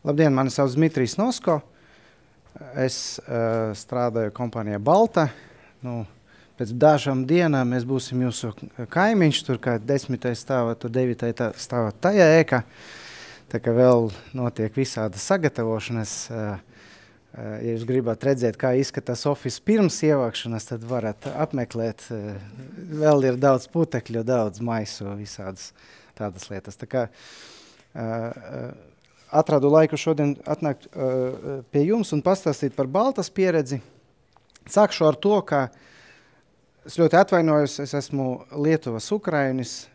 Labdien, mani sauc Dmitrijs Nosko. Es strādāju kompānijā Balta. Pēc dažām dienām mēs būsim jūsu kaimiņš, tur kā 10. stāvā, tur 9. stāvā tajā ēkā. Tā kā vēl notiek visāda sagatavošanas. Ja jūs gribat redzēt, kā izskatās office pirms ievākšanas, tad varat apmeklēt. Vēl ir daudz putekļu, daudz maisu, visādas tādas lietas. Tā kā atradu laiku šodien atnākt pie jums un pastāstīt par Baltas pieredzi. Sākšu ar to, ka es ļoti atvainojos, es esmu Lietuvas ukrainis,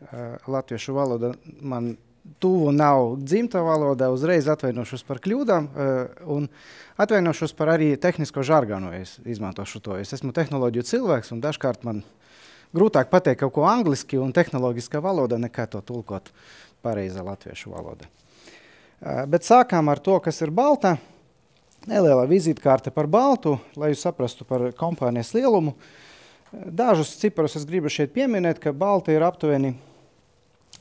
latviešu valoda man tuvu nav dzimta valoda, uzreiz atvainošos par kļūdām un atvainošos par arī tehnisko žargonu, es izmantošu to. Es esmu tehnoloģiju cilvēks un dažkārt man grūtāk pateikt kaut ko angliski un tehnoloģiskā valoda nekā to tulkot pareiza latviešu valoda. Bet sākām ar to, kas ir Balta. Nelielā vizītkārte par Baltu, lai jūs saprastu par kompānijas lielumu. Dažus ciparus es gribu šeit pieminēt, ka Balta ir aptuveni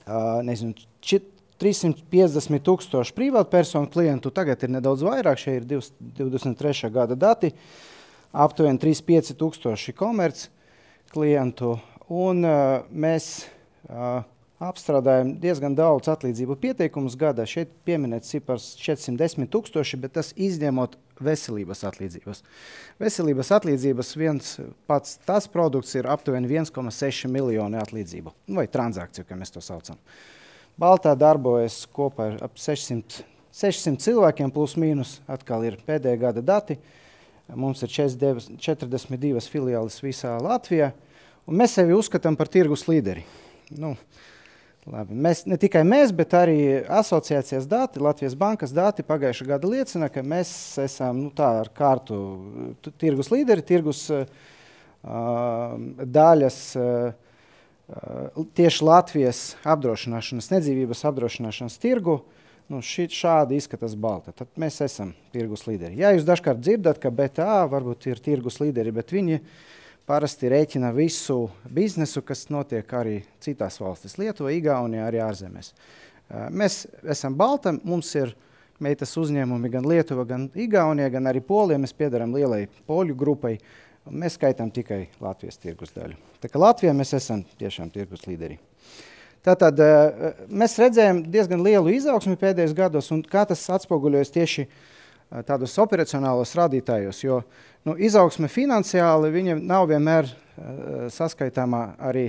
350,000 privātpersonu klientu. Tagad ir nedaudz vairāk, šeit ir 23. gada dati. Aptuveni 35,000 komerc klientu. Un mēs apstrādājam diezgan daudz atlīdzību pieteikumus gadā. Šeit pieminēts cipars 410,000, bet tas izņemot veselības atlīdzības. Veselības atlīdzības viens pats tas produkts ir aptuveni 1,6 miljoni atlīdzību, vai transakciju, kā mēs to saucam. Baltā darbojas kopā ar ap 600 cilvēkiem plus mīnus, atkal ir pēdējā gada dati. Mums ir 42 filiālis visā Latvijā, un mēs sevi uzskatām par tirgus līderi. Labi. Ne tikai mēs, bet arī asociācijas dati, Latvijas bankas dati pagājušā gada liecina, ka mēs esam tā ar kārtu tirgus līderi, tirgus daļas tieši Latvijas apdrošināšanas, nedzīvības apdrošināšanas tirgu. Šādi izskatās Balta. Tad mēs esam tirgus līderi. Ja jūs dažkārt dzirdat, ka BTA varbūt ir tirgus līderi, bet viņi parasti rēķina visu biznesu, kas notiek arī citās valstis, Lietuva, Igaunijā, arī ārzemēs. Mēs esam Balta, mums ir meitas uzņēmumi gan Lietuva, gan Igaunijā, gan arī Polijā. Mēs piedaram lielai poļu grupai, un mēs skaitām tikai Latvijas tirgus daļu. Tā kā Latvijā mēs esam tiešām tirgus līderi. Tātad mēs redzējām diezgan lielu izaugsmi pēdējos gados, un kā tas atspoguļojas tieši tādos operacionālos rādītājos, jo izaugsme finansiāli viņa nav vienmēr saskaitāmā arī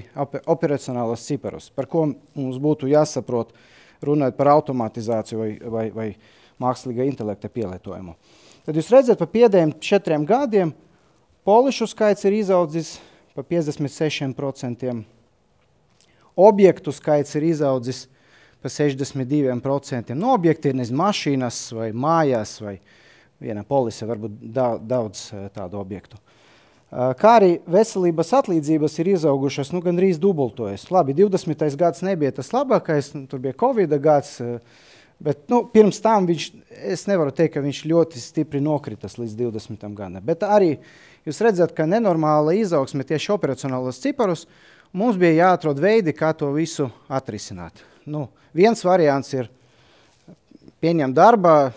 operacionālos ciparus, par ko mums būtu jāsaprot runāt par automatizāciju vai mākslīgā intelekta pielietojumu. Tad jūs redzat, pa pēdējiem 4 gadiem polišu skaits ir izaudzis pa 56%, objektu skaits ir izaudzis pa 62%. Objekti ir mašīnas vai mājās vai viena polise, varbūt daudz tādu objektu. Kā arī veselības atlīdzības ir izaugušas, gandrīz dubultojas. Labi, 20. gads nebija tas labākais, tur bija Covida gads, bet pirms tam es nevaru teikt, ka viņš ļoti stipri nokritas līdz 20. gadam. Bet arī jūs redzat, ka nenormāla izaugsme tieši operacionālos ciparus, mums bija jāatrod veidi, kā to visu atrisināt. Viens variants ir pieņemt darbā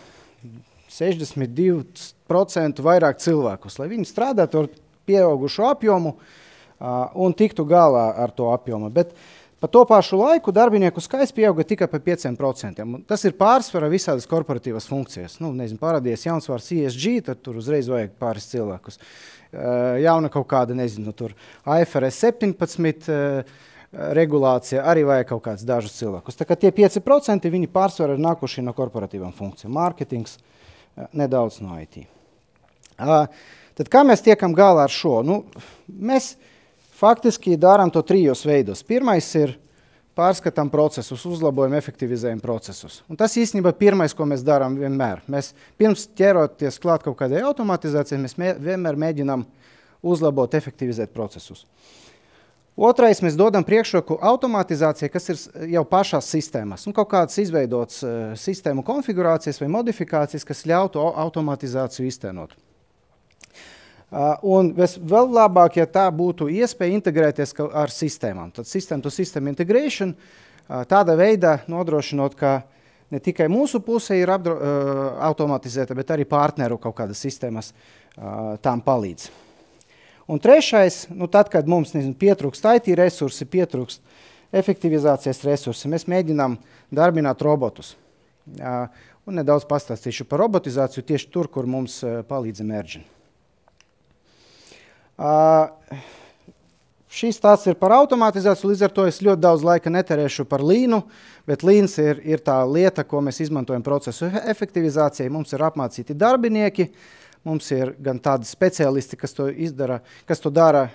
62% vairāk cilvēkus, lai viņi strādātu ar pieaugušu apjomu un tiktu galā ar to apjomu. Bet pa to pašu laiku darbinieku skaits pieauga tikai pa 5%. Tas ir pārsvara visādas korporatīvas funkcijas. Parādījies jauns vārds ESG, tad tur uzreiz vajag pāris cilvēkus. Jauna kaut kāda, tur IFRS 17 regulācija, arī vajag kaut kāds dažus cilvēkus. Tā kā tie 5% viņi pārsvarā ir nākuši no korporatīvām funkcijām. Marketings, nedaudz no IT. Tad kā mēs tiekam galā ar šo? Mēs faktiski darām to 3 veidos. Pirmais ir pārskatām procesus, uzlabojam, efektivizējam procesus. Un tas īstenībā pirmais, ko mēs darām vienmēr. Mēs pirms ķeroties klāt kaut kādai automatizācijai, mēs vienmēr mēģinām uzlabot, efektivizēt procesus. Otrais, mēs dodam priekšroku automatizācijai, kas ir jau pašās sistēmās. Kaut kādas izveidotas sistēmu konfigurācijas vai modifikācijas, kas ļautu automatizāciju iztenot. Un vēl labāk, ja tā būtu iespēja integrēties ar sistēmām. Tad system to system integration tādā veidā nodrošinot, ka ne tikai mūsu pusē ir automatizēta, bet arī partneru kaut kādas sistēmas tām palīdz. Un trešais, tad, kad mums pietrūkst IT resursi, pietrūkst efektivizācijas resursi, mēs mēģinām darbināt robotus. Un nedaudz pastāstīšu par robotizāciju tieši tur, kur mums palīdz Emergine. Šīs stāsts ir par automatizāciju, līdz ar to es ļoti daudz laika neterēšu par Leanu, bet Leans ir tā lieta, ko mēs izmantojam procesu efektivizācijai. Mums ir apmācīti darbinieki, mums ir gan tādi speciālisti, kas to dara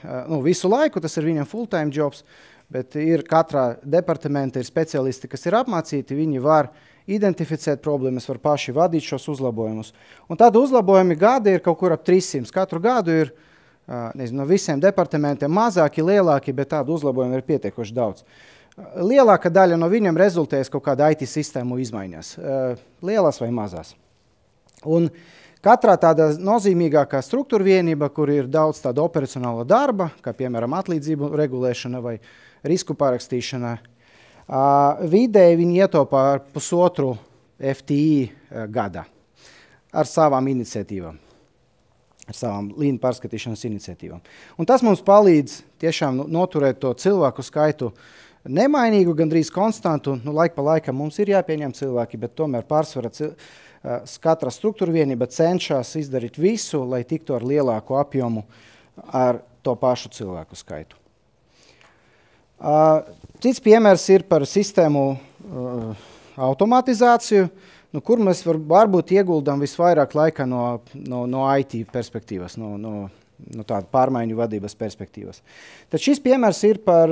visu laiku, tas ir viņam full-time jobs, bet ir katrā departamentā ir speciālisti, kas ir apmācīti, viņi var identificēt problēmas, var paši vadīt šos uzlabojumus. Un tādi uzlabojumi gadi ir kaut kur ap 300. Katru gadu ir no visiem departamentiem mazāki, lielāki, bet tādu uzlabojumu ir pietiekoši daudz. Lielāka daļa no viņiem rezultējas kaut kāda IT sistēmu izmaiņas, lielās vai mazās. Un katrā tāda nozīmīgākā struktūra vienība, kur ir daudz tāda operacionāla darba, kā piemēram atlīdzību regulēšana vai risku parakstīšana, vidēji viņi ietaupā ar 1,5 FTE gadā ar savām iniciatīvām. Ar savām Lean pārskatīšanas iniciatīvām. Un tas mums palīdz tiešām noturēt to cilvēku skaitu nemainīgu, gandrīz konstantu. Laika pa laikam mums ir jāpieņem cilvēki, bet tomēr pārsvarā katra struktūra vienība cenšas izdarīt visu, lai tiktu ar lielāku apjomu ar to pašu cilvēku skaitu. Cits piemērs ir par sistēmu automatizāciju, kur mēs varbūt ieguldām visvairāk laika no IT perspektīvas, no tāda pārmaiņu vadības perspektīvas. Tad šis piemērs ir par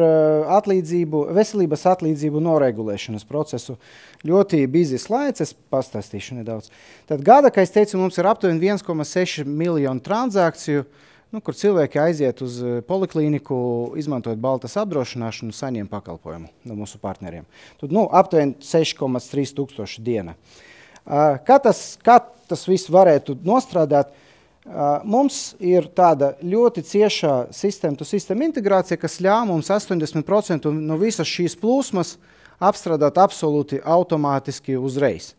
veselības atlīdzību noregulēšanas procesu. Ļoti busy slaids, es pastāstīšu nedaudz. Tad gada, kā es teicu, mums ir aptuveni 1,6 miljonu transakciju, kur cilvēki aiziet uz poliklīniku, izmantojot baltas apdrošināšanu, saņem pakalpojumu no mūsu partneriem. Tad aptuveni 6,3 tūkstoši diena. Kā tas viss varētu nostrādāt? Mums ir tāda ļoti ciešā sistēma integrācija, kas ļauj mums 80% no visas šīs plūsmas apstrādāt absolūti automātiski uzreiz.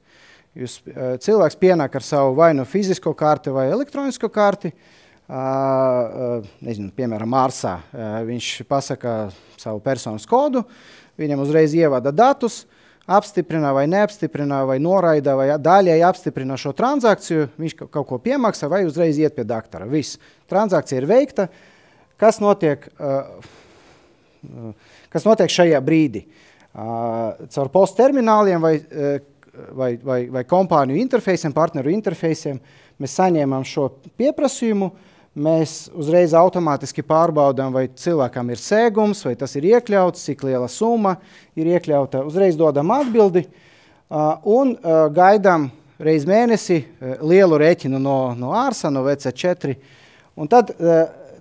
Cilvēks pienāk ar savu vai no fizisko karti vai elektronisko karti, piemēram, Marsā. Viņš pasaka savu personas kodu, viņam uzreiz ievada datus, apstiprina vai neapstiprina, vai noraida, vai daļēji apstiprina šo transakciju, viņš kaut ko piemaksā vai uzreiz iet pie doktora. Viss. Transakcija ir veikta. Kas notiek šajā brīdī? Caur posttermināliem vai kompāniju interfeisiem, partneru interfeisiem mēs saņēmām šo pieprasījumu. Mēs uzreiz automātiski pārbaudām, vai cilvēkam ir sēgums, vai tas ir iekļauts, cik liela summa ir iekļauta. Uzreiz dodam atbildi un gaidām reiz mēnesi lielu rēķinu no ārsa, no VC4. Un tad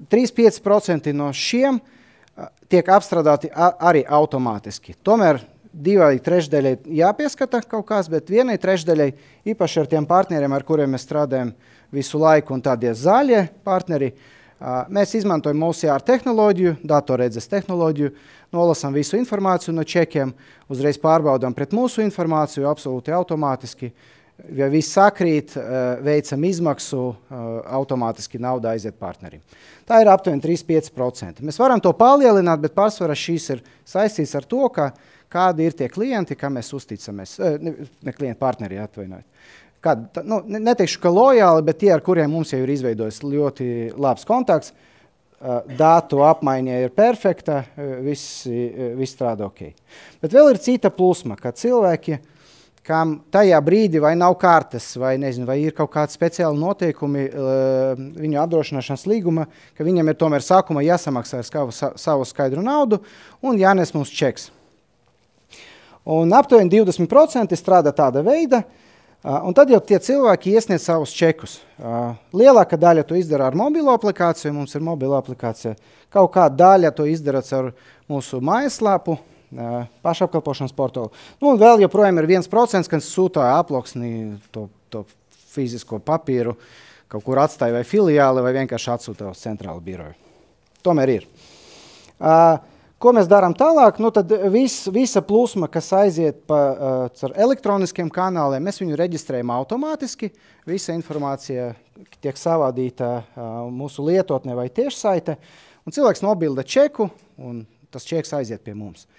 3-5% no šiem tiek apstrādāti arī automātiski. Tomēr 2/3 jāpieskata kaut kas, bet 1/3 īpaši ar tiem partneriem, ar kuriem mēs strādājam visu laiku, un tādie zaļie partneri, mēs izmantojam OCR tehnoloģiju, datorredzes tehnoloģiju, nolasām visu informāciju no čekiem, uzreiz pārbaudām pret mūsu informāciju absolūti automātiski. Ja viss sakrīt, veicam izmaksu, automātiski nauda aiziet partnerim. Tā ir aptuveni 3-5%. Mēs varam to palielināt, bet pārsvarā šīs ir saistīts ar to, kādi ir tie klienti, kā mēs uzticamies. Ne klienti, partneri, atvainojiet. Neteikšu, ka lojāli, bet tie, ar kuriem mums jau ir izveidojis ļoti labs kontakts, datu apmaiņa ir perfekta, viss strādā ok. Bet vēl ir cita plūsma, ka cilvēki, kam tajā brīdī vai nav kartes, vai ir kaut kādi speciāli noteikumi viņu apdrošināšanas līguma, ka viņam ir tomēr sākumā jāsamaksā ar savu skaidru naudu un jānes mums čeks. Un aptuveni 20% strādā tāda veida, un tad jau tie cilvēki iesniedz savus čekus. Lielākā daļa to izdara ar mobilo aplikāciju, mums ir mobila aplikācija. Kaut kāda daļa to izdara ar mūsu mājaslapu, pašapkalpošanas portālu. Un vēl joprojām ir 1%, kas sūtā aploksnī to fizisko papīru, kaut kur atstāja vai filiāli, vai vienkārši atsūtā uz centrālu biroju. Tomēr ir. Ko mēs darām tālāk? Nu, tad visa plūsma, kas aiziet caur elektroniskiem kanāliem, mēs viņu reģistrējam automātiski. Visa informācija tiek savādīta mūsu lietotnē vai tiešsaite, un cilvēks nobilda čeku, un tas čeks aiziet pie mums.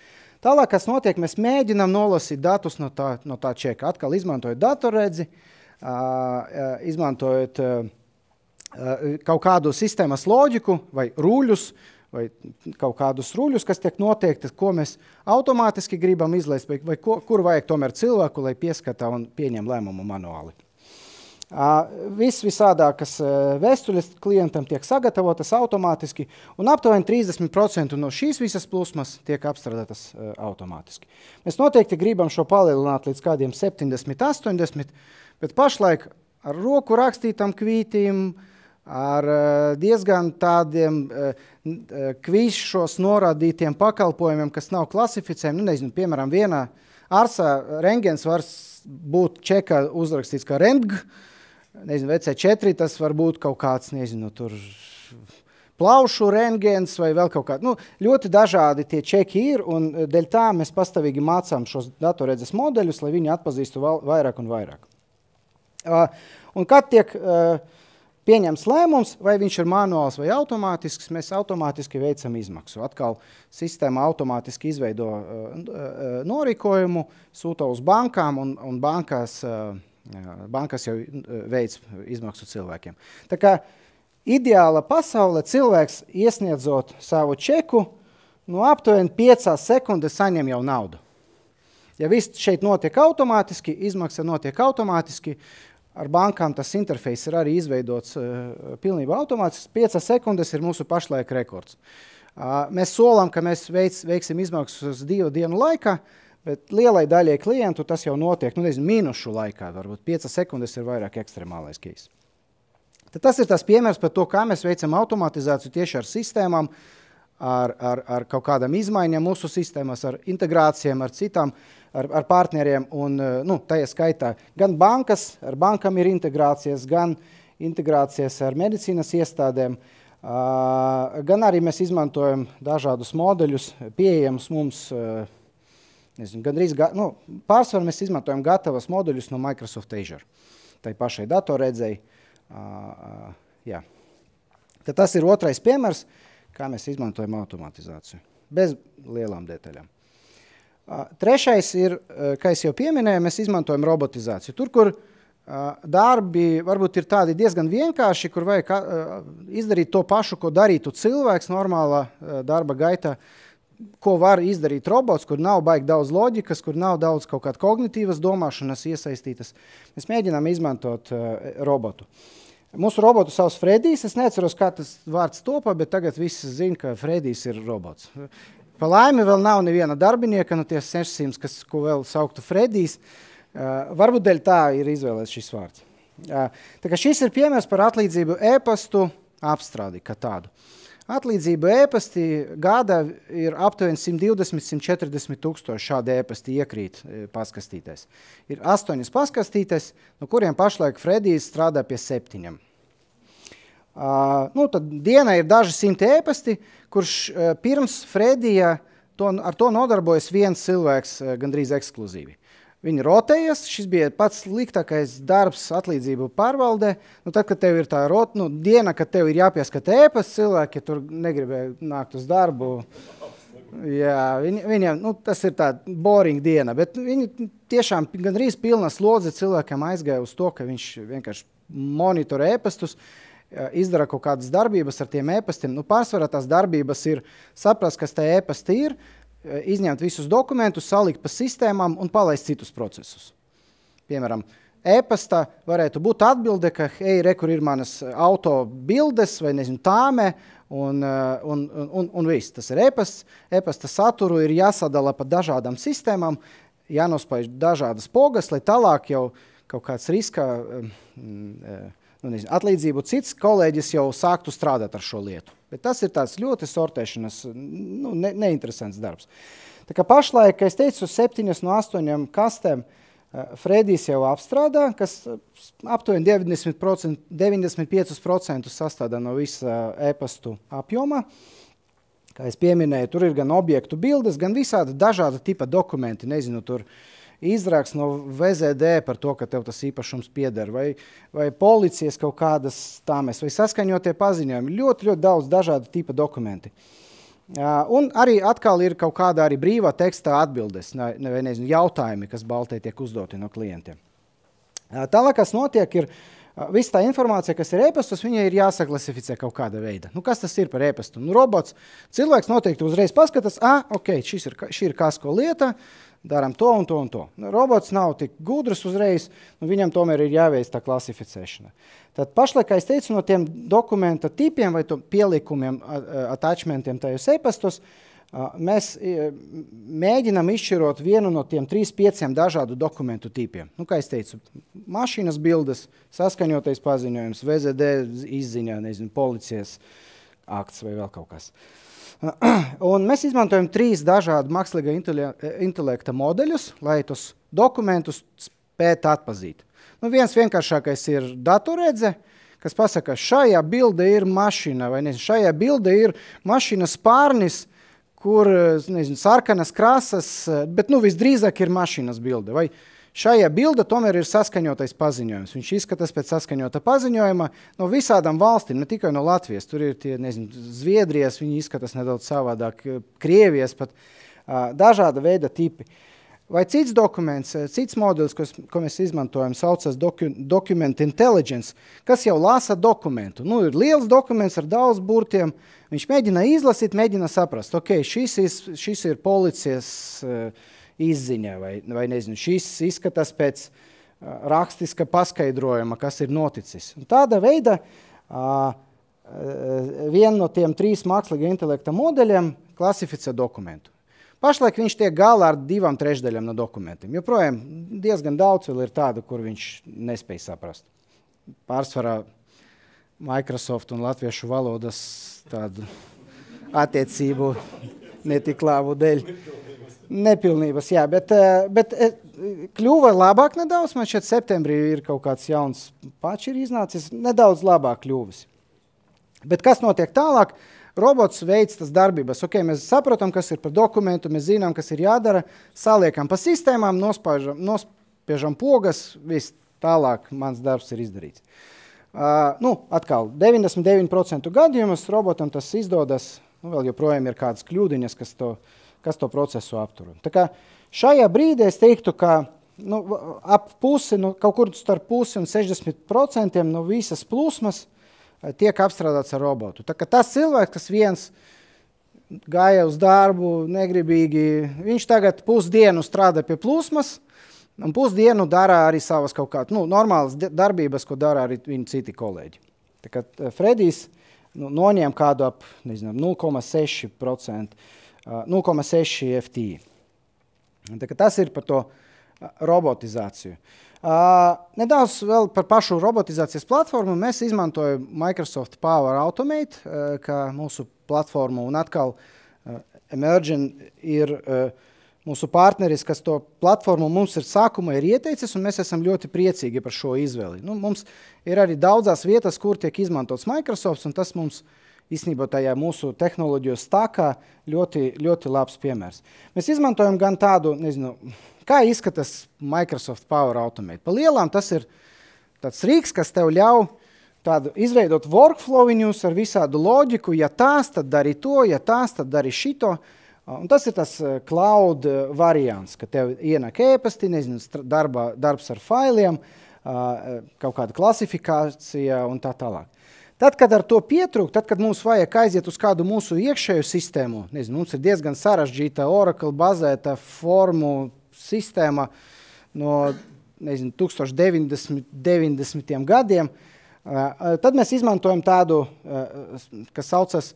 Tālāk, kas notiek, mēs mēģinām nolasīt datus no tā čeka. Atkal izmantojot datorredzi, izmantojot kaut kādu sistēmas loģiku vai ruļus, vai kaut kādus ruļus, kas tiek noteikti, ko mēs automātiski gribam izlaist, vai kur vajag tomēr cilvēku, lai pieskatā un pieņem lēmumu manuāli. Visādākas vēstuļas klientam tiek sagatavotas automātiski, un aptuveni 30% no šīs visas plūsmas tiek apstrādātas automātiski. Mēs noteikti gribam šo palielināt līdz kādiem 70, 80, bet pašlaik ar roku rakstītam kvītīm, ar diezgan tādiem kvišos norādītiem pakalpojumiem, kas nav klasificējumi. Nu, nezinu, piemēram, vienā arsā rengens var būt čeka uzrakstīts kā rentg, nezinu, VC4, tas var būt kaut kāds, nezinu, tur plaušu rengens vai vēl kaut kāds. Nu, ļoti dažādi tie čeki ir, un dēļ tā mēs pastāvīgi mācām šos datorredzes modeļus, lai viņi atpazīstu vairāk un vairāk. Un kad tiek pieņems lēmums, vai viņš ir manuāls vai automātisks, mēs automātiski veicam izmaksu. Atkal sistēma automātiski izveido norīkojumu, sūta uz bankām, un bankas jau veic izmaksu cilvēkiem. Tā kā ideāla pasaule cilvēks iesniedzot savu čeku, no aptuveni 5 sekundes saņem jau naudu. Ja viss šeit notiek automātiski, izmaksa notiek automātiski, ar bankām tas interfejs ir arī izveidots pilnībā automātiski. 5 sekundes ir mūsu pašlaik rekords. Mēs solam, ka mēs veiksim izmaksas 2 dienu laikā, bet lielai daļai klientu tas jau notiek, nu nezinu, minušu laikā. Varbūt 5 sekundes ir vairāk ekstremālais case. Tad tas ir tas piemērs par to, kā mēs veicam automatizāciju tieši ar sistēmām, ar kaut kādām izmaiņām mūsu sistēmās, ar integrācijām, ar citām, ar partneriem, un tajā skaitā gan ar bankām ir integrācijas, gan integrācijas ar medicīnas iestādēm, gan arī mēs izmantojam dažādus modeļus, pieejams mums, pārsvarā mēs izmantojam gatavas modeļus no Microsoft Azure, tai pašai datorredzei. Tad tas ir otrais piemērs, kā mēs izmantojam automatizāciju, bez lielām detaļām. Trešais ir, kā es jau pieminēju, mēs izmantojam robotizāciju. Tur, kur darbi varbūt ir tādi diezgan vienkārši, kur vajag izdarīt to pašu, ko darītu cilvēks normālā darba gaitā, ko var izdarīt robots, kur nav baigi daudz loģikas, kur nav daudz kaut kāda kognitīvas domāšanas iesaistītas. Mēs mēģinām izmantot robotu. Mūsu robotu sauc Fredijs. Es neatceros, kā tas vārds topā, bet tagad visi zina, ka Fredijs ir robots. Pa laimi vēl nav neviena darbinieka, no tie 600, ko vēl sauktu Fredijs. Varbūt dēļ tā ir izvēlēts šis vārds. Tā kā šis ir piemērs par atlīdzību e-pastu apstrādi kā tādu. Atlīdzību e-pasti gada ir aptuveni 120–140 tūkstoši šādi e-pasti iekrīt paskastītēs. Ir 8 paskastītēs, no kuriem pašlaik Fredijs strādā pie 7. Tad dienā ir daži 100 e-pasti, kurš pirms Fredija ar to nodarbojas viens cilvēks gandrīz ekskluzīvi. Viņi rotējas, šis bija pats sliktākais darbs atlīdzību pārvaldē. Tad, kad tev ir tā diena, kad tev ir jāpieskata e-pasts, cilvēki tur negribēja nākt uz darbu. Jā, viņiem, tas ir tā boring diena, bet viņi tiešām gandrīz pilna slodze cilvēkam aizgāja uz to, ka viņš vienkārši monitorē e-pastus, izdara kaut kādas darbības ar tiem e-pastiem. Pārsvarā tās darbības ir saprast, kas tā e-pasti ir, izņemt visus dokumentus, salikt pa sistēmām un palaist citus procesus. Piemēram, e-pastā varētu būt atbilde, ka, kur ir manas auto bildes vai, nezinu, tāme, un viss. Tas ir e-pasts. E-pasta saturu ir jāsadala pa dažādām sistēmām, jānospaiž dažādas pogas, lai tālāk jau kaut kāds riska atlīdzību cits kolēģis jau sāktu strādāt ar šo lietu. Bet tas ir tāds ļoti sortēšanas, neinteresants darbs. Tā kā pašlaik, kā es teicu, 7 no 8 kastēm Fredijs jau apstrādā, kas aptuveni 95% sastādā no visa e-pastu apjoma. Kā es pieminēju, tur ir gan objektu bildes, gan visādi dažāda tipa dokumenti. Nezinu, tur izraksts no VZD par to, ka tev tas īpašums pieder, vai policijas kaut kādas tāmes, vai saskaņotie paziņojumi. Ļoti, ļoti daudz dažāda tipa dokumenti. Un arī atkal ir kaut kāda arī brīvā tekstā atbildes, vai nezinu, jautājumi, kas baltē tiek uzdoti no klientiem. Tālāk, kas notiek, ir visa tā informācija, kas ir e-pastos, viņai ir jāsaklasificē kaut kāda veida. Nu, kas tas ir par e-pastu? Nu, robots, cilvēks noteikti uzreiz paskatās, ok, šī ir kasko lieta, darām to un to un to. Nu, robots nav tik gudrs uzreiz, nu, viņam tomēr ir jāveic tā klasificēšana. Tad pašlaik, kā es teicu, no tiem dokumenta tipiem vai pielikumiem, attachmentiem tajos e-pastos, mēs mēģinām izšķirot vienu no tiem 3-5 dažādu dokumentu tipiem. Nu, kā es teicu, mašīnas bildes, saskaņotais paziņojums, VZD izziņā, nezinu, policijas akts vai vēl kaut kas. Un mēs izmantojam 3 dažādu mākslīgā intelekta modeļus, lai tos dokumentus spētu atpazīt. Nu, viens vienkāršākais ir datorredze, kas pasaka, šajā bilde ir mašīna, vai nezinu, šajā bilde ir mašīnas spārnis, kur, nezinu, sarkanas krāsas, bet, nu, visdrīzāk ir mašīnas bilde. Vai šajā bilde tomēr ir saskaņotais paziņojums. Viņš izskatās pēc saskaņota paziņojuma no visādām valstīm, ne tikai no Latvijas. Tur ir tie, nezinu, Zviedrijas, viņi izskatās nedaudz savādāk, Krievijas, pat dažāda veida tipi. Vai cits dokuments, cits modelis, ko mēs izmantojam, saucas Document Intelligence, kas jau lasa dokumentu. Nu, ir liels dokuments ar daudz burtiem, viņš mēģina izlasīt, mēģina saprast, ok, šis ir policijas izziņa, vai nezinu, šis izskatās pēc rakstiska paskaidrojuma, kas ir noticis. Un tāda veida viena no tiem 3 mākslīgā intelekta modeļiem klasificē dokumentu. Pašlaik viņš tiek galā ar 2/3 no dokumentiem. Joprojām diezgan daudz vēl ir tādu, kur viņš nespēj saprast. Pārsvarā Microsoft un latviešu valodas tādu attiecību netik labu dēļ. Nepilnības, jā, bet kļuva labāk nedaudz. Man šeit septembrī ir kaut kāds jauns patch ir iznācis, nedaudz labāk kļuvis. Bet kas notiek tālāk? Robots veids tas darbības. Ok, mēs saprotam, kas ir par dokumentu, mēs zinām, kas ir jādara, saliekam pa sistēmām, nospiežam pogas, viss tālāk mans darbs ir izdarīts. Nu, atkal, 99% gadījumus robotam tas izdodas, nu, vēl joprojām ir kādas kļūdiņas, kas to procesu aptur. Tā kā šajā brīdī es teiktu, ka nu, ap pusi, nu, kaut kur starp pusi un 60% no visas plūsmas tiek apstrādāts ar robotu. Tā kā tas cilvēks, kas viens gāja uz darbu negribīgi, viņš tagad pusdienu strādā pie plūsmas un pusdienu dara arī savas kaut kādas normālas darbības, ko dara arī viņa citi kolēģi. Tā kā Fredijs noņem kādu ap 0,6%, 0,6 FTI. Tā kā tas ir par to robotizāciju. Nedaudz vēl par pašu robotizācijas platformu. Mēs izmantojam Microsoft Power Automate kā mūsu platformu, un atkal Emergent ir mūsu partneris, kas to platformu mums ir sākumā ir ieteicis, un mēs esam ļoti priecīgi par šo izvēli. Nu, mums ir arī daudzās vietas, kur tiek izmantots Microsoft, un tas mums īstenībā tajā mūsu tehnoloģiju stākā ļoti, ļoti labs piemērs. Mēs izmantojam gan tādu, nezinu, kā izskatās Microsoft Power Automate. Pa lielām tas ir tāds rīks, kas tev ļauj tādu izveidot workflowiņus ar visādu loģiku. Ja tās, tad dari to, ja tās, tad dari šito. Un tas ir tas cloud variants, ka tev ienāk e-pasti, nezinu, darbs ar failiem, kaut kāda klasifikācija un tā tālāk. Tad, kad ar to pietrūk, tad, kad mums vajag aiziet uz kādu mūsu iekšēju sistēmu, nezinu, mums ir diezgan sarežģīta Oracle bazēta formu sistēma no, nezinu, 1990. gadiem, tad mēs izmantojam tādu, kas saucas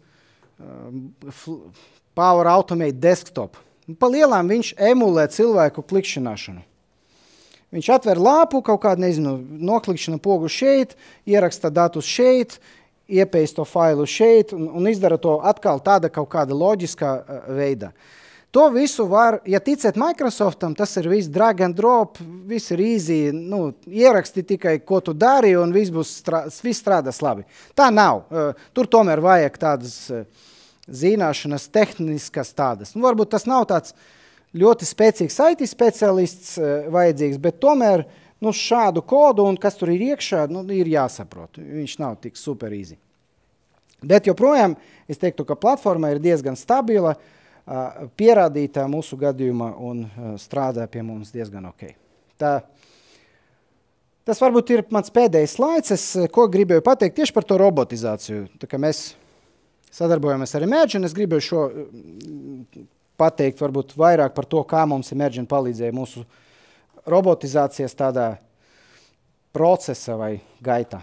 Power Automate Desktop. Pa lielām viņš emulē cilvēku klikšķināšanu. Viņš atver lāpu, kaut kādu, nezinu, noklikšana pogu šeit, ieraksta datus šeit, iepējas to failu šeit un izdara to atkal tāda kaut kāda loģiskā veidā. To visu var, ja ticēt Microsoftam, tas ir viss drag and drop, viss ir easy, nu, ieraksti tikai, ko tu dari, un viss strādās labi. Tā nav. Tur tomēr vajag tādas zināšanas tehniskas tādas. Nu, varbūt tas nav tāds ļoti spēcīgs IT specialists vajadzīgs, bet tomēr šādu kodu un kas tur ir iekšā, ir jāsaprot. Viņš nav tik super easy. Bet joprojām es teiktu, ka platforma ir diezgan stabila, pierādītā mūsu gadījumā un strādā pie mums diezgan ok. Tas varbūt ir mans pēdējais slaids, ko gribēju pateikt tieši par to robotizāciju. Tā kā mēs sadarbojamies ar Imagine, es gribēju šo pateikt varbūt vairāk par to, kā mums Imagine palīdzēja mūsu robotizācijas tādā procesa vai gaitā.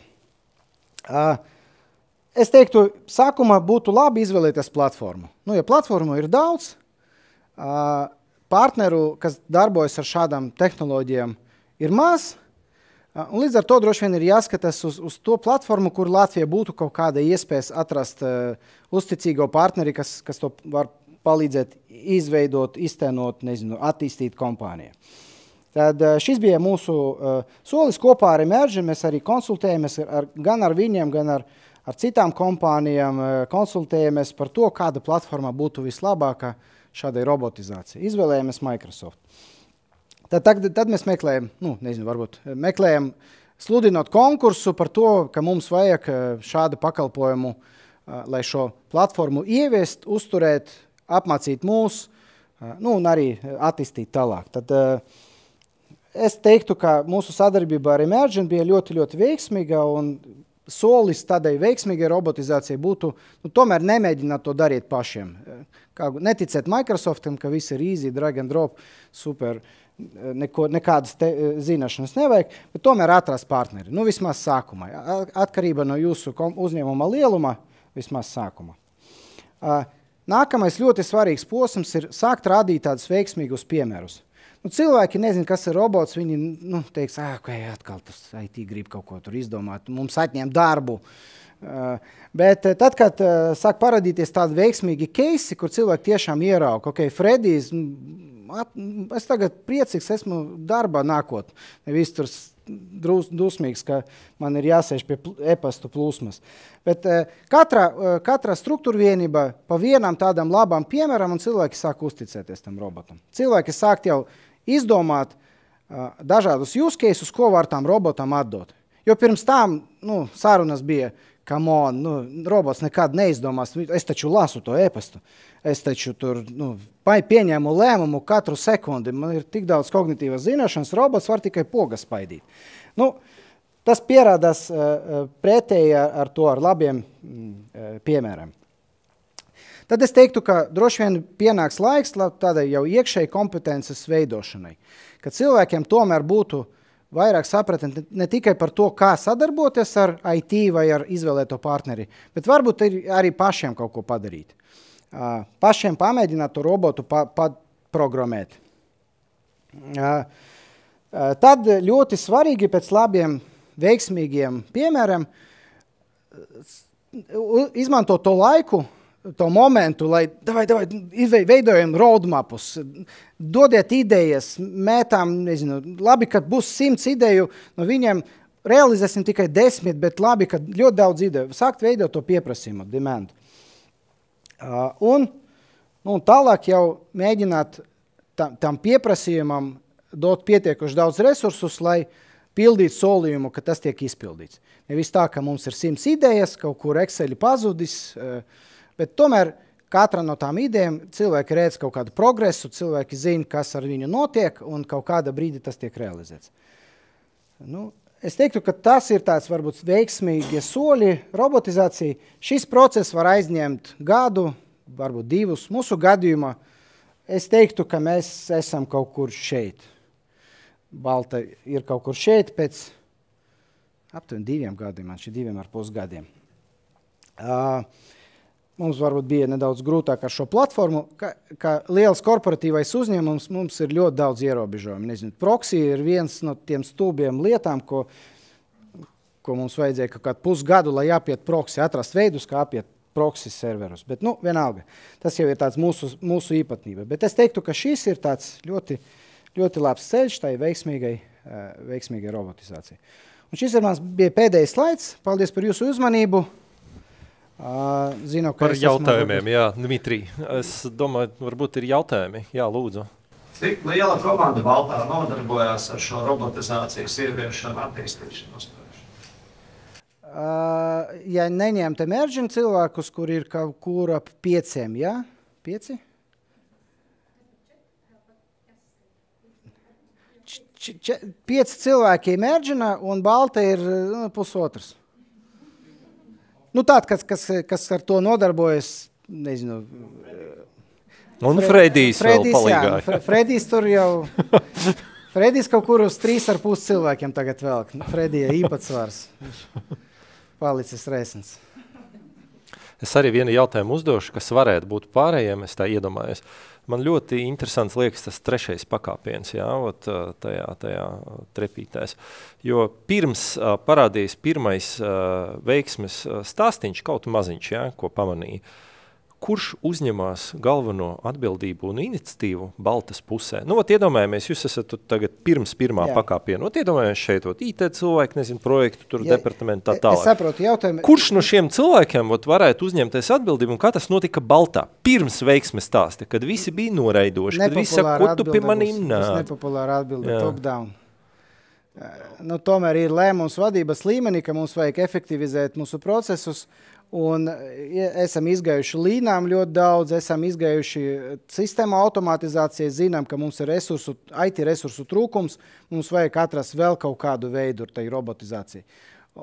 Es teiktu, sākumā būtu labi izvēlēties platformu. Ja platformu ir daudz, partneru, kas darbojas ar šādām tehnoloģijām, ir maz, un līdz ar to droši vien ir jāskatās uz to platformu, kur Latvijā būtu kaut kāda iespējas atrast uzticīgo partneri, kas to var palīdzēt izveidot, iztenot, attīstīt kompāniju. Tad šis bija mūsu solis kopā ar Imagine. Mēs arī konsultējamies gan ar viņiem, gan ar citām kompānijām, konsultējamies par to, kāda platforma būtu vislabākā šādai robotizācijai. Izvēlējamies Microsoft. Tad mēs meklējam, meklējam sludinot konkursu par to, ka mums vajag šādu pakalpojumu, lai šo platformu ieviest, uzturēt, apmācīt mūs, un arī attīstīt tālāk. Tad es teiktu, ka mūsu sadarbība ar Imagine bija ļoti, ļoti veiksmīga, un solis tādai veiksmīgai robotizācijai būtu tomēr nemēģināt to darīt pašiem. Neticēt Microsoftam, ka viss ir easy, drag and drop, super, nekādas zināšanas nevajag, bet tomēr atrast partneri. Vismaz sākumā. Atkarība no jūsu uzņēmuma lieluma, vismaz sākumā. Nākamais ļoti svarīgs posms ir sākt rādīt tādus veiksmīgus piemērus. Cilvēki nezin, kas ir robots, viņi teiks, atkal tas IT grib kaut ko tur izdomāt, mums atņem darbu. Bet tad, kad sāk parādīties tādi veiksmīgi keisi, kur cilvēki tiešām ierauga, Fredijs, es tagad priecīgs esmu darbā nākot, nevis tur dusmīgs, ka man ir jāsēž pie e-pastu plūsmas. Bet katra struktūra vienība pa vienam tādam labam piemēram, un cilvēki sāk uzticēties tam robotam. Cilvēki sāk jau izdomāt dažādus use cases, ko var tam robotam atdot. Jo pirms tam sarunas bija, come on, robots nekad neizdomās, es taču lasu to e-pastu, es taču tur pieņēmu lēmumu katru sekundi, man ir tik daudz kognitīvas zināšanas, robots var tikai pogas spaidīt. Tas pierādās pretēji ar to ar labiem piemēriem. Tad es teiktu, ka droši vien pienāks laiks tādai jau iekšēji kompetences veidošanai, kad cilvēkiem tomēr būtu vairāk sapratni ne tikai par to, kā sadarboties ar IT vai ar izvēlēto partneri, bet varbūt arī pašiem kaut ko padarīt. Pašiem pamēģināt to robotu programmēt. Tad ļoti svarīgi pēc labiem, veiksmīgiem piemēriem izmantot to laiku, to momentu, lai veidojam roadmapus, dodiet idejas, mētām, labi, kad būs 100 ideju, no viņiem realizēsim tikai 10, bet labi, kad ļoti daudz ideju. Sākt veidot to pieprasījumu, demand. Un tālāk jau mēģināt tam pieprasījumam dot pietiekuši daudz resursus, lai pildītu solījumu, ka tas tiek izpildīts. Nevis tā, ka mums ir 100 idejas, kaut kur Exceli pazudis, bet tomēr katra no tām idejām cilvēki redz kaut kādu progresu, cilvēki zina, kas ar viņu notiek, un kaut kāda brīdi tas tiek realizēts. Es teiktu, ka tas ir tāds varbūt veiksmīgi soļi robotizācija. Šis process var aizņemt gadu, varbūt 2. Mūsu gadījumā es teiktu, ka mēs esam kaut kur šeit. Balta ir kaut kur šeit pēc aptuveni 2 gadiem, man šī 2,5 gadiem. Mums varbūt bija nedaudz grūtāk ar šo platformu, ka liels korporatīvais uzņēmums mums ir ļoti daudz ierobežojumi. Proxy ir viens no tiem stulbiem lietām, ko mums vajadzēja kaut kādu pusgadu, lai apiet proxy, atrast veidus, kā apiet proxy serverus. Bet, vienalga, tas jau ir tāds mūsu īpatnība. Bet es teiktu, ka šis ir tāds ļoti, ļoti labs ceļš tai veiksmīgai robotizācijai. Un šis bija pēdējais slaids. Paldies par jūsu uzmanību. Zinu, ka Par jautājumiem, jā, Dmitrij. Es domāju, varbūt ir jautājumi. Jā, lūdzu. Cik liela komanda Baltā nodarbojās ar šo robotizācijas ieviešanu attīstīšanos? Ja neņemt emerging cilvēkus, kur ir kaut kur ap 5, jā? 5? 5 cilvēki emergina un Balta ir 1,5. Nu tād, kas ar to nodarbojas, nezinu... Un Fredijs vēl palīgāja. Jā, Fredijs tur jau... Fredijs kaut kur uz 3,5 cilvēkiem tagad velk. Fredija īpatsvars. Palicis resns. Es arī vienu jautājumu uzdošu, kas varētu būt pārējiem, es tā iedomājos. Man ļoti interesants liekas tas 3. pakāpiens, jā, tajā trepītēs. Jo pirms parādījis pirmais veiksmes stāstiņš, kaut maziņš, jā, ko pamanīja. Kurš uzņemās galveno atbildību un iniciatīvu Baltas pusē? Nu, iedomājamies, jūs esat tagad pirms pirmā pakāpiena. Iedomājamies šeit, IT cilvēki, nezinu, projektu, tur departamentu tā tālāk. Es saprotu jautājumu. Kurš no šiem cilvēkiem varētu uzņemties atbildību un kā tas notika Baltā? Pirms veiksmes stāsta, kad visi bija noraidoši, kad visi saka, ko tu pie manīm nāk? Tas nepopulāra atbilde, top down. Nu, tomēr ir lēmums vadības līmenī, ka mums vajag efektivizēt mūsu procesus. Un esam izgājuši līnām ļoti daudz, esam izgājuši sistēmu automatizācijai, zinām, ka mums ir IT resursu trūkums, mums vajag atrast vēl kaut kādu veidu tai robotizācijai.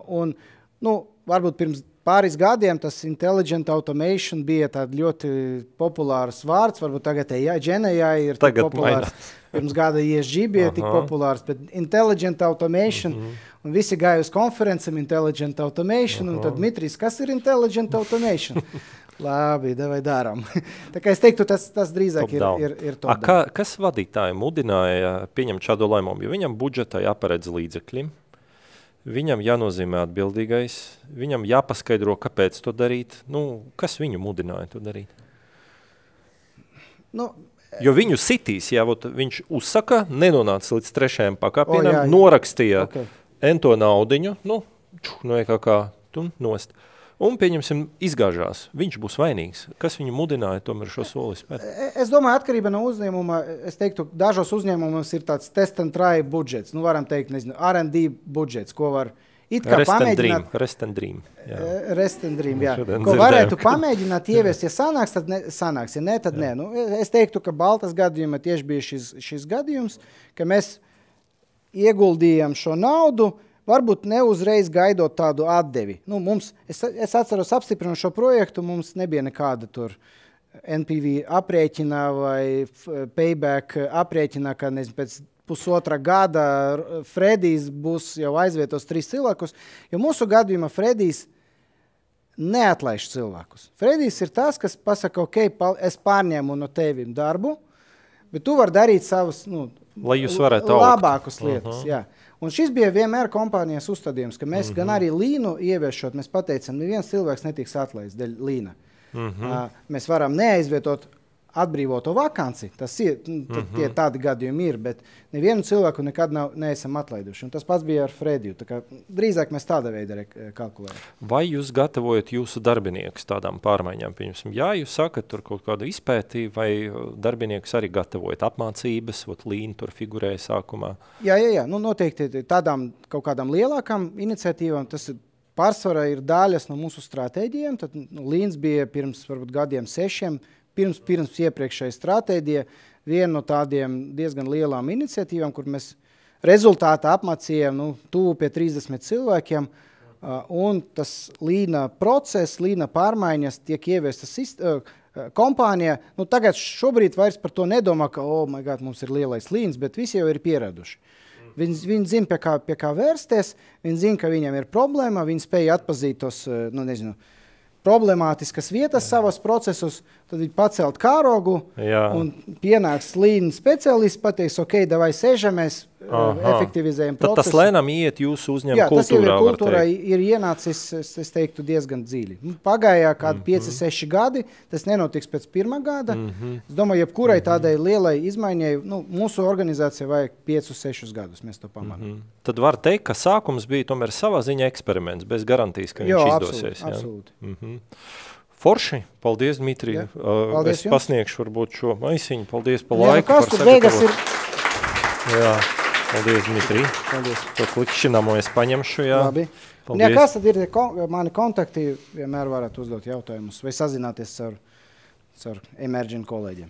Un, nu, varbūt pirms pāris gadiem tas intelligent automation bija tād ļoti populārs vārds, varbūt tagad GenAI ir tik populārs. Pirms gada ESG bija tik populārs, bet intelligent automation, un visi gāja uz konferencēm Intelligent Automation, un tad Dmitrijs, kas ir Intelligent Automation? Labi, davai darām. Tā kā es teiktu, tas drīzāk ir top down. Kas vadītāji mudināja pieņemt šādu lēmumu? Jo viņam budžetā jāparedz līdzekļi, viņam jānozīmē atbildīgais, viņam jāpaskaidro, kāpēc to darīt. Nu, kas viņu mudināja to darīt? Nu, jo viņu sitīs, ja viņš uzsaka, nenonāca līdz 3. pakāpienam, norakstīja ento naudiņu, nu kā nost. Un, pieņemsim, izgāžās. Viņš būs vainīgs. Kas viņu mudināja tomēr šo soli spērt? Es domāju, atkarība no uzņēmuma. Es teiktu, dažos uzņēmumos ir tāds test and try budžets. Nu, varam teikt, nezinu, R&D budžets, ko var it kā pamēģināt. Rest and dream. Rest and dream, jā. Ko varētu pamēģināt ieviest, ja sanāks, tad sanāks. Ja ne, tad nē. Nu, es teiktu, ka Baltas gadījumā tieši bija šis gadījums, ka mēs ieguldījām šo naudu, varbūt ne uzreiz gaidot tādu atdevi. Nu, es atceros apstiprinu šo projektu, mums nebija nekāda tur NPV aprēķina vai payback aprēķina, ka nezinu, pēc 1,5 gada Fredijs būs jau aizvietos 3 cilvēkus, jo mūsu gadījumā Fredijs neatlaiž cilvēkus. Fredijs ir tas, kas pasaka, ok, es pārņēmu no tevi darbu, bet tu vari darīt savus, lai jūs varētu labākus lietas. Jā. Un šis bija vienmēr kompānijas uzstādījums, ka mēs gan arī līnu ieviešot, mēs pateicam, neviens cilvēks netiks atlaists dēļ līna. Mēs varam neaizvietot atbrīvoto vakanci, tas ir, tie tādi gadījumi ir, bet nevienu cilvēku nekad neesam atlaiduši. Un tas pats bija ar Frediju, tā kā drīzāk mēs tāda veida kalkulējam. Vai jūs gatavojat jūsu darbiniekus tādām pārmaiņām? Pieņemsim, jā, jūs sakat tur kaut kādu izpēti, vai darbiniekus arī gatavojat apmācības, līna tur figurēja sākumā? Jā, nu noteikti tādām kaut kādām lielākām iniciatīvām, tas pārsvarā ir daļas no mūsu stratēģijām, tad līns bija pirms varbūt gadiem 6, pirms iepriekšēja stratēģija, viena no tādiem diezgan lielām iniciatīvām, kur mēs rezultātā apmācījām tuvu pie 30 cilvēkiem, un tas līna process, līna pārmaiņas tiek ieviestas kompānijā. Nu, tagad šobrīd vairs par to nedomā, ka, mums ir lielais līns, bet visi jau ir pieraduši. Viņi zina, pie kā vērsties, viņi zina, ka viņam ir problēma, viņi spēja atpazīt tos, problemātiskas vietas savas procesus, tad viņi pacelt kārogu un pienāks līna speciālists, pateiks, ok, davai sēžamies, efektivizējam Tad procesu. tas lēnām iet jūsu uzņēmuma kultūrā, tas jau ir var kultūrā, teikt. ir ienācis, es teiktu, diezgan dziļi. Pagājā kādi 5-6 gadi, tas nenotiks pēc 1. gada. Es domāju, jebkurai tādai lielai izmaiņai, mūsu organizācija vajag 5-6 gadus, mēs to pamanām. Tad var teikt, ka sākums bija tomēr savā ziņā eksperiments, bez garantijas, ka viņš izdosies. Absolūti. Forši, paldies, Dmitrij. Paldies es jums. pasniegšu varbūt šo maisiņu. Paldies par Jā, laiku. kas tur beigas ir? Jā, paldies, Dmitrij. Paldies. To klikšķinamo es paņemšu, jā. Labi. Paldies. Ja kas tad ir mani kontakti, vienmēr varat uzdot jautājumus vai sazināties ar Emerging kolēģiem.